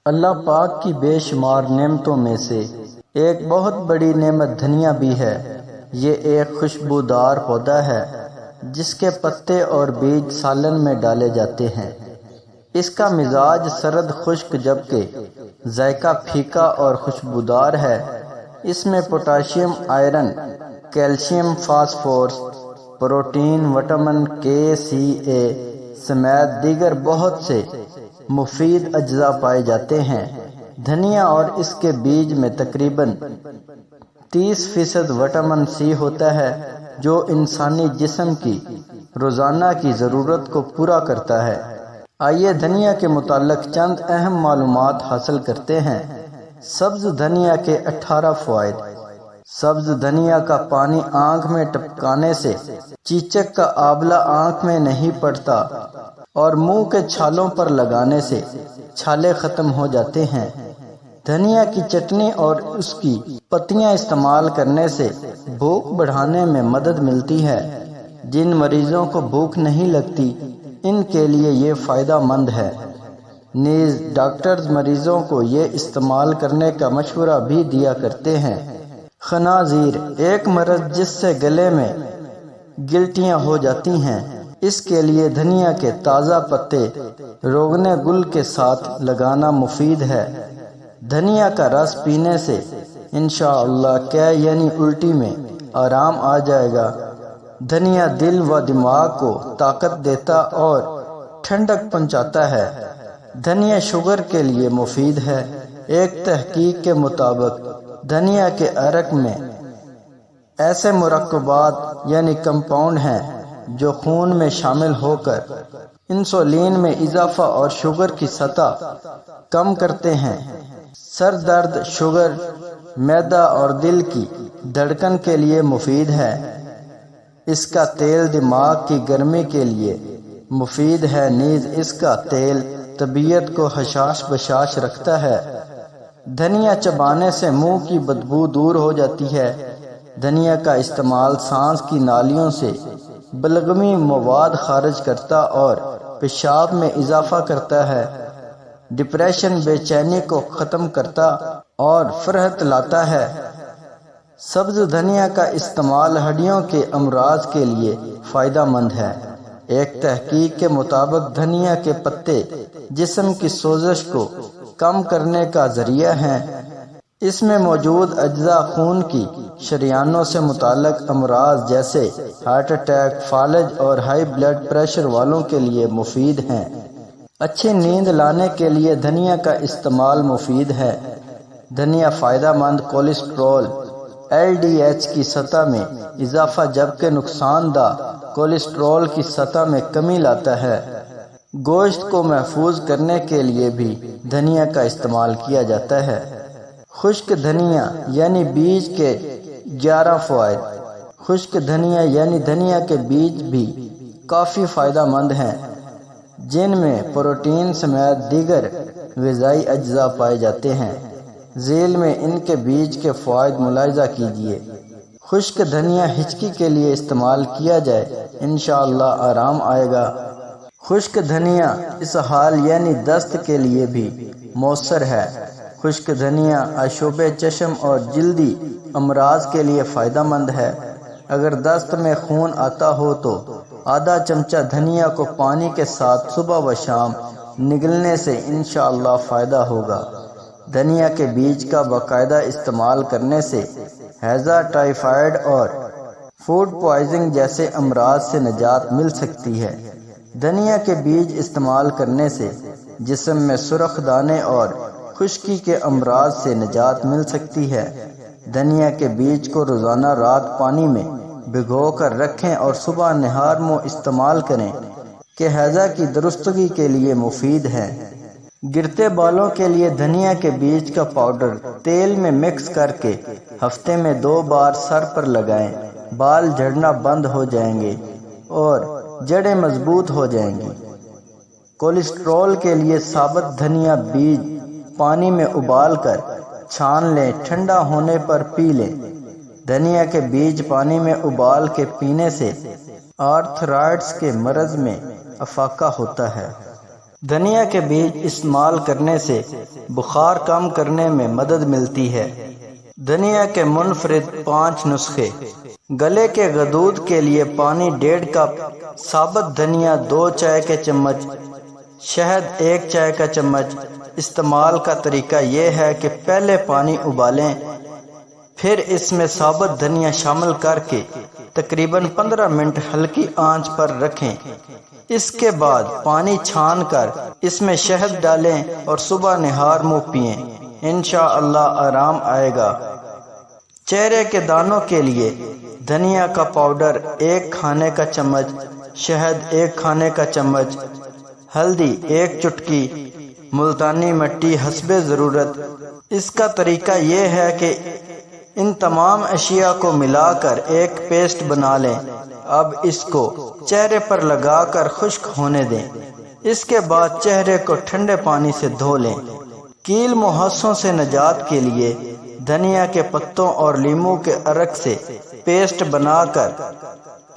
اللہ پاک کی بے شمار نعمتوں میں سے ایک بہت بڑی نعمت دھنیا بھی ہے۔ یہ ایک خوشبودار پودا ہے جس کے پتے اور بیج سالن میں ڈالے جاتے ہیں۔ اس کا مزاج سرد خشک جبکہ ذائقہ پھیکا اور خوشبودار ہے۔ اس میں potassium, iron, calcium, phosphorus, protein, vitamin کے، سی، اے سمیت دیگر بہت سے مفید اجزاء پائے جاتے ہیں۔ دھنیا اور اس کے بیج میں تقریباً 30% وٹامن سی ہوتا ہے جو انسانی جسم کی روزانہ کی ضرورت کو پورا کرتا ہے۔ آئیے دھنیا کے متعلق چند اہم معلومات حاصل کرتے ہیں۔ سبز دھنیا کے 18 فوائد۔ سبز دھنیا کا پانی آنکھ میں ٹپکانے سے چیچک کا آبلہ آنکھ میں نہیں پڑتا اور منہ کے چھالوں پر لگانے سے چھالے ختم ہو جاتے ہیں۔ دھنیا کی چٹنی اور اس کی پتیاں استعمال کرنے سے بھوک بڑھانے میں مدد ملتی ہے۔ جن مریضوں کو بھوک نہیں لگتی ان کے لیے یہ فائدہ مند ہے۔ نیز ڈاکٹرز مریضوں کو یہ استعمال کرنے کا مشورہ بھی دیا کرتے ہیں۔ خنازیر ایک مرض جس سے گلے میں گلٹیاں ہو جاتی ہیں، اس کے لیے دھنیا کے تازہ پتے روغن گل کے ساتھ لگانا مفید ہے۔ دھنیا کا رس پینے سے انشاءاللہ یعنی الٹی میں آرام آ جائے گا۔ دھنیا دل و دماغ کو طاقت دیتا اور ٹھنڈک پہنچاتا ہے۔ دھنیا شوگر کے لیے مفید ہے۔ ایک تحقیق کے مطابق دھنیا کے عرق میں ایسے مرکبات یعنی کمپاؤنڈ ہیں جو خون میں شامل ہو کر انسولین میں اضافہ اور شوگر کی سطح کم کرتے ہیں۔ سر درد، شوگر، معدہ اور دل کی دھڑکن کے لیے مفید ہے۔ اس کا تیل دماغ کی گرمی کے لیے مفید ہے۔ نیز اس کا تیل طبیعت کو حشاش بشاش رکھتا ہے۔ دھنیا چبانے سے منہ کی بدبو دور ہو جاتی ہے۔ دھنیا کا استعمال سانس کی نالیوں سے بلغمی مواد خارج کرتا اور پیشاب میں اضافہ کرتا ہے۔ ڈپریشن، بے چینی کو ختم کرتا اور فرحت لاتا ہے۔ سبز دھنیا کا استعمال ہڈیوں کے امراض کے لیے فائدہ مند ہے۔ ایک تحقیق کے مطابق دھنیا کے پتے جسم کی سوزش کو کم کرنے کا ذریعہ ہیں۔ اس میں موجود اجزاء خون کی شریانوں سے متعلق امراض جیسے ہارٹ اٹیک، فالج اور ہائی بلڈ پریشر والوں کے لیے مفید ہیں۔ اچھی نیند لانے کے لیے دھنیا کا استعمال مفید ہے۔ دھنیا فائدہ مند کولیسٹرول LDH کی سطح میں اضافہ جبکہ نقصان دہ کولیسٹرول کی سطح میں کمی لاتا ہے۔ گوشت کو محفوظ کرنے کے لیے بھی دھنیا کا استعمال کیا جاتا ہے۔ خشک دھنیا یعنی بیج کے 11 فوائد۔ خشک دھنیا یعنی دھنیا کے بیج بھی کافی فائدہ مند ہیں جن میں پروٹین سمیت دیگر غذائی اجزاء پائے جاتے ہیں۔ ذیل میں ان کے بیج کے فوائد ملاحظہ کیجیے۔ خشک دھنیا ہچکی کے لیے استعمال کیا جائے انشاءاللہ آرام آئے گا۔ خشک دھنیا اسہال یعنی دست کے لیے بھی مؤثر ہے۔ خشک دھنیا آشوب چشم اور جلدی امراض کے لیے فائدہ مند ہے۔ اگر دست میں خون آتا ہو تو آدھا چمچہ دھنیا کو پانی کے ساتھ صبح و شام نگلنے سے انشاءاللہ فائدہ ہوگا۔ دھنیا کے بیج کا باقاعدہ استعمال کرنے سے ہیضہ، ٹائیفائڈ اور فوڈ پوائزنگ جیسے امراض سے نجات مل سکتی ہے۔ دھنیا کے بیج استعمال کرنے سے جسم میں سرخ دانے اور خشکی کے امراض سے نجات مل سکتی ہے۔ دھنیا کے بیج کو روزانہ رات پانی میں بھگو کر رکھیں اور صبح نہار منہ استعمال کریں کہ ہیضہ کی درستگی کے لیے مفید ہے۔ گرتے بالوں کے لیے دھنیا کے بیج کا پاؤڈر تیل میں مکس کر کے ہفتے میں 2 بار سر پر لگائیں۔ بال جھڑنا بند ہو جائیں گے اور جڑیں مضبوط ہو جائیں گی۔ کولیسٹرول کے لیے ثابت دھنیا بیج پانی میں ابال کر چھان لیں، ٹھنڈا ہونے پر پی لیں۔ دھنیا کے بیج پانی میں ابال کے پینے سے آرتھرائٹس کے مرض میں افاقہ ہوتا ہے۔ دھنیا کے بیج استعمال کرنے سے بخار کم کرنے میں مدد ملتی ہے۔ دھنیا کے منفرد 5 نسخے۔ گلے کے غدود کے لیے پانی 1.5 کپ، ثابت دھنیا 2 چائے کے چمچ، شہد 1 چائے کا چمچ۔ استعمال کا طریقہ یہ ہے کہ پہلے پانی ابالیں، پھر اس میں ثابت دھنیا شامل کر کے تقریباً 15 منٹ ہلکی آنچ پر رکھیں۔ اس کے بعد پانی چھان کر اس میں شہد ڈالیں اور صبح نہار منہ پئیں، انشاءاللہ آرام آئے گا۔ چہرے کے دانوں کے لیے دھنیا کا پاؤڈر 1 کھانے کا چمچ، شہد 1 کھانے کا چمچ، ہلدی 1 چٹکی، ملتانی مٹی حسب ضرورت۔ اس کا طریقہ یہ ہے کہ ان تمام اشیاء کو ملا کر ایک پیسٹ بنا لیں۔ اب اس کو چہرے پر لگا کر خشک ہونے دیں۔ اس کے بعد چہرے کو ٹھنڈے پانی سے دھو لیں۔ کیل مہاسوں سے نجات کے لیے دھنیا کے پتوں اور لیموں کے عرق سے پیسٹ بنا کر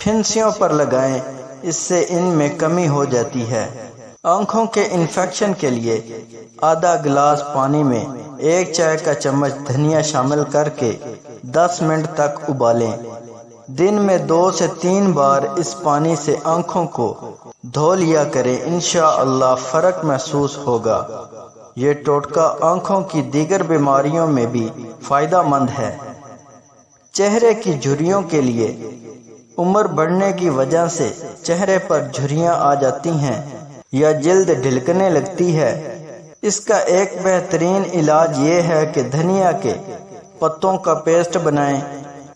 پھنسیوں پر لگائیں، اس سے ان میں کمی ہو جاتی ہے۔ آنکھوں کے انفیکشن کے لیے آدھا گلاس پانی میں 1 چائے کا چمچ دھنیا شامل کر کے 10 منٹ تک ابالیں۔ دن میں 2 سے 3 بار اس پانی سے آنکھوں کو دھو لیا کریں، انشاءاللہ فرق محسوس ہوگا۔ یہ ٹوٹکا آنکھوں کی دیگر بیماریوں میں بھی فائدہ مند ہے۔ چہرے کی جھریوں کے لیے عمر بڑھنے کی وجہ سے چہرے پر جھریاں آ جاتی ہیں یا جلد ڈھلکنے لگتی ہے، اس کا ایک بہترین علاج یہ ہے کہ دھنیا کے پتوں کا پیسٹ بنائیں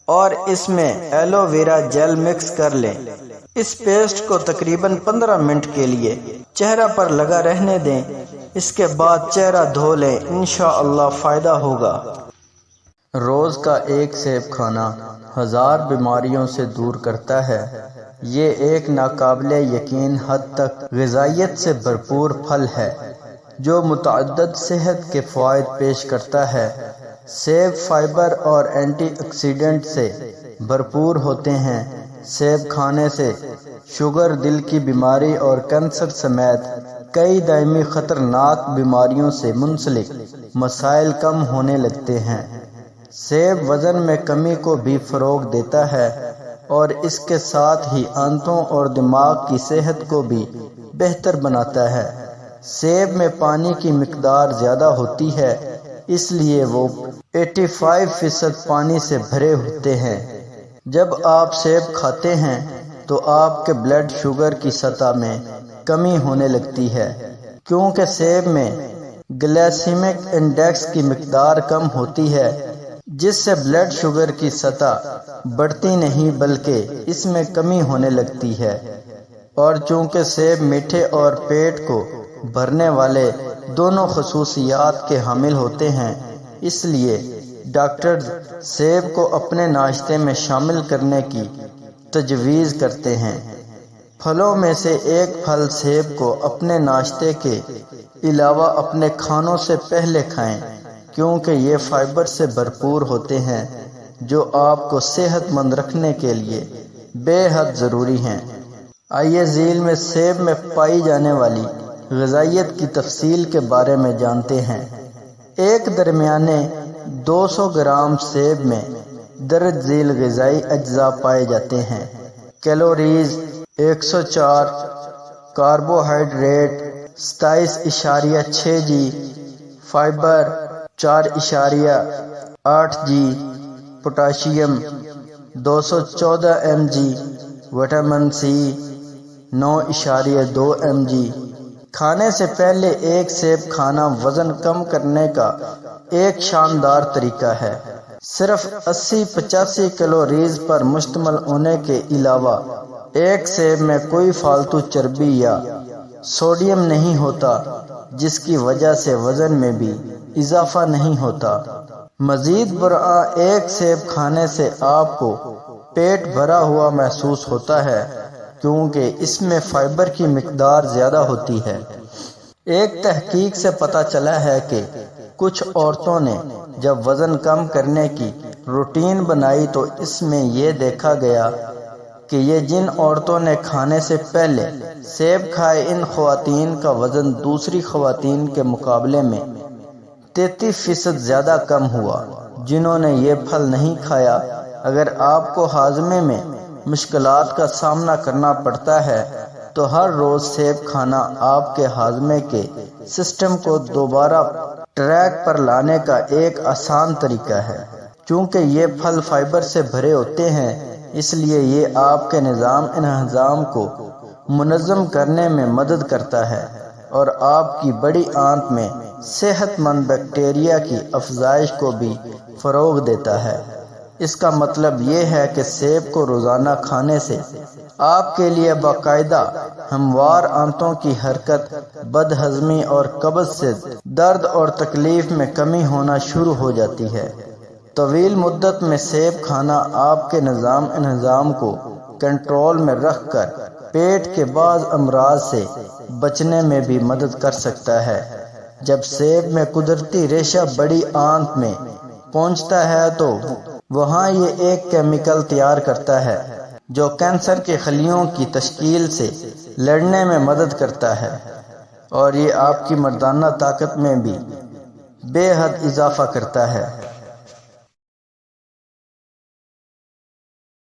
اور اس میں ایلو ویرا جیل مکس کر لیں۔ اس پیسٹ کو تقریباً 15 منٹ کے لیے چہرہ پر لگا رہنے دیں، اس کے بعد چہرہ دھو لیں، انشاءاللہ فائدہ ہوگا۔ روز کا 1 سیب کھانا 1000 بیماریوں سے دور کرتا ہے۔ یہ ایک ناقابل یقین حد تک غذائیت سے بھرپور پھل ہے جو متعدد صحت کے فوائد پیش کرتا ہے۔ سیب فائبر اور اینٹی آکسیڈنٹ سے بھرپور ہوتے ہیں۔ سیب کھانے سے شوگر، دل کی بیماری اور کینسر سمیت کئی دائمی خطرناک بیماریوں سے منسلک مسائل کم ہونے لگتے ہیں۔ سیب وزن میں کمی کو بھی فروغ دیتا ہے اور اس کے ساتھ ہی آنتوں اور دماغ کی صحت کو بھی بہتر بناتا ہے۔ سیب میں پانی کی مقدار زیادہ ہوتی ہے، اس لیے وہ 85% پانی سے بھرے ہوتے ہیں۔ جب آپ سیب کھاتے ہیں تو آپ کے بلڈ شوگر کی سطح میں کمی ہونے لگتی ہے، کیونکہ سیب میں گلائسیمک انڈیکس کی مقدار کم ہوتی ہے، جس سے بلڈ شوگر کی سطح بڑھتی نہیں بلکہ اس میں کمی ہونے لگتی ہے۔ اور چونکہ سیب میٹھے اور پیٹ کو بھرنے والے دونوں خصوصیات کے حامل ہوتے ہیں، اس لیے ڈاکٹرز سیب کو اپنے ناشتے میں شامل کرنے کی تجویز کرتے ہیں۔ پھلوں میں سے ایک پھل سیب کو اپنے ناشتے کے علاوہ اپنے کھانوں سے پہلے کھائیں، کیونکہ یہ فائبر سے بھرپور ہوتے ہیں جو آپ کو صحت مند رکھنے کے لیے بے حد ضروری ہیں۔ آئیے ذیل میں سیب میں پائی جانے والی غذائیت کی تفصیل کے بارے میں جانتے ہیں۔ ایک درمیانے 200 گرام سیب میں درج ذیل غذائی اجزاء پائے جاتے ہیں۔ Calories 104، carbohydrate 27.6 g, fibre 4.8 g, potassium 214 m g, vitamin C 9.2 m g. کھانے سے پہلے 1 سیب کھانا وزن کم کرنے کا ایک شاندار طریقہ ہے۔ صرف 80-85 کیلوریز پر مشتمل ہونے کے علاوہ 1 سیب میں کوئی فالتو چربی یا سوڈیم نہیں ہوتا، جس کی وجہ سے وزن میں بھی اضافہ نہیں ہوتا۔ مزید برآں 1 سیب کھانے سے آپ کو پیٹ بھرا ہوا محسوس ہوتا ہے، کیونکہ اس میں فائبر کی مقدار زیادہ ہوتی ہے۔ ایک تحقیق سے پتہ چلا ہے کہ کچھ عورتوں نے جب وزن کم کرنے کی روٹین بنائی تو اس میں یہ دیکھا گیا کہ یہ جن عورتوں نے کھانے سے پہلے سیب کھائے، ان خواتین کا وزن دوسری خواتین کے مقابلے میں 33% زیادہ کم ہوا جنہوں نے یہ پھل نہیں کھایا۔ اگر آپ کو ہاضمے میں مشکلات کا سامنا کرنا پڑتا ہے تو ہر روز سیب کھانا آپ کے ہاضمے کے سسٹم کو دوبارہ ٹریک پر لانے کا ایک آسان طریقہ ہے۔ چونکہ یہ پھل فائبر سے بھرے ہوتے ہیں، اس لیے یہ آپ کے نظام انہضام کو منظم کرنے میں مدد کرتا ہے اور آپ کی بڑی آنت میں صحت مند بیکٹیریا کی افزائش کو بھی فروغ دیتا ہے۔ اس کا مطلب یہ ہے کہ سیب کو روزانہ کھانے سے آپ کے لیے باقاعدہ ہموار آنتوں کی حرکت، بد ہضمی اور قبض سے درد اور تکلیف میں کمی ہونا شروع ہو جاتی ہے۔ طویل مدت میں سیب کھانا آپ کے نظام انہضام کو کنٹرول میں رکھ کر پیٹ کے بعض امراض سے بچنے میں بھی مدد کر سکتا ہے۔ جب سیب میں قدرتی ریشہ بڑی آنت میں پہنچتا ہے تو وہاں یہ ایک کیمیکل تیار کرتا ہے جو کینسر کے خلیوں کی تشکیل سے لڑنے میں مدد کرتا ہے، اور یہ آپ کی مردانہ طاقت میں بھی بے حد اضافہ کرتا ہے۔